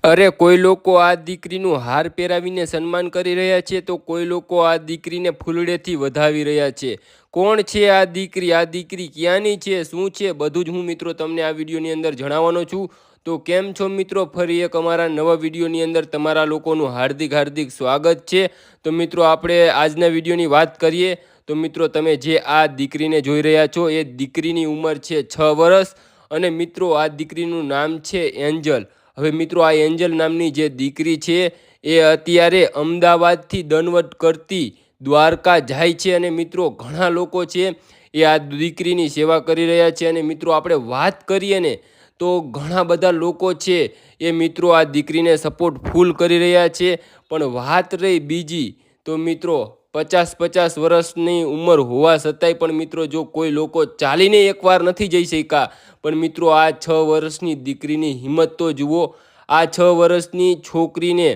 અરે કોઈ લોકો આ દીકરીનું હાર પહેરાવીને સન્માન કરી રહ્યા છે, તો કોઈ લોકો આ દીકરીને ફૂલડેથી વધાવી રહ્યા છે. કોણ છે આ દીકરી? આ દીકરી ક્યાંની છે? શું છે? બધું જ હું મિત્રો તમને આ વિડીયોની અંદર જણાવવાનો છું. તો કેમ છો મિત્રો? ફરી એક અમારા નવા વિડીયોની અંદર તમારા લોકોનું હાર્દિક સ્વાગત છે. તો મિત્રો આપણે આજના વિડીયોની વાત કરીએ તો મિત્રો તમે જે આ દીકરીને જોઈ રહ્યા છો એ દીકરીની ઉંમર છે 6 વર્ષ અને મિત્રો આ દીકરીનું નામ છે એન્જલ. હવે મિત્રો આ એન્જલ નામની જે દીકરી છે એ અત્યારે અમદાવાદથી દંડવત કરતી દ્વારકા જાય છે અને મિત્રો ઘણા લોકો છે એ આ દીકરીની સેવા કરી રહ્યા છે. અને મિત્રો આપણે વાત કરીએ ને તો ઘણા બધા લોકો છે એ મિત્રો આ દીકરીને સપોર્ટ ફૂલ કરી રહ્યા છે. પણ વાત રહી બીજી તો મિત્રો 50 વર્ષની ઉંમર હોવા છતાંય પણ મિત્રો જો કોઈ લોકો ચાલીને એકવાર નથી જઈ શક્યા, પણ મિત્રો આ 6 વર્ષની દીકરીની હિંમત તો જુઓ. આ 6 વર્ષની છોકરીને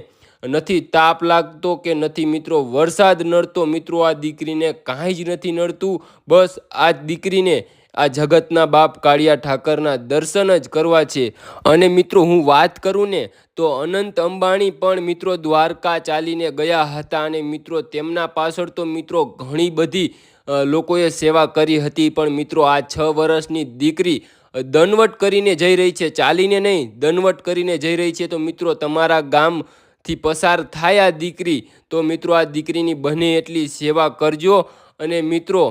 નથી તાપ લાગતો કે નથી મિત્રો વરસાદ નડતો. મિત્રો આ દીકરીને કાંઈ જ નથી નડતું. બસ આ દીકરીને આ જગતના બાપ કાળિયા ઠાકરના દર્શન જ કરવા છે. અને મિત્રો હું વાત કરું ને તો અનંત અંબાણી પણ મિત્રો દ્વારકા ચાલીને ગયા હતા અને મિત્રો તેમના પાછળ તો મિત્રો ઘણી બધી લોકોએ સેવા કરી હતી. પણ મિત્રો આ 6 વર્ષની દીકરી દંડવત કરીને જઈ રહી છે, ચાલીને નહીં દંડવત કરીને જઈ રહી છે. તો મિત્રો તમારા ગામથી પસાર થાય આ દીકરી તો મિત્રો આ દીકરીની બને એટલી સેવા કરજો. અને મિત્રો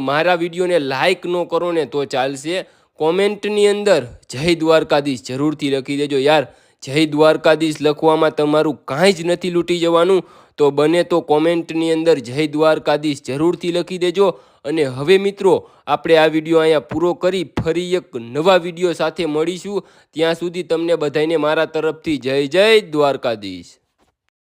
મારા વિડીયોને લાઈક ન કરો ને તો ચાલશે. કોમેન્ટની અંદર જય દ્વારકાધીશ જરૂરથી લખી દેજો યાર. જય દ્વારકાધીશ લખવામાં તમારું કાંઈ જ નથી લૂંટી જવાનું. તો બને તો કોમેન્ટની અંદર જય દ્વારકાધીશ જરૂરથી લખી દેજો. અને હવે મિત્રો આપણે આ વિડીયો અહીંયા પૂરો કરી ફરી એક નવા વિડીયો સાથે મળીશું. ત્યાં સુધી તમને બધાને મારા તરફથી જય દ્વારકાધીશ.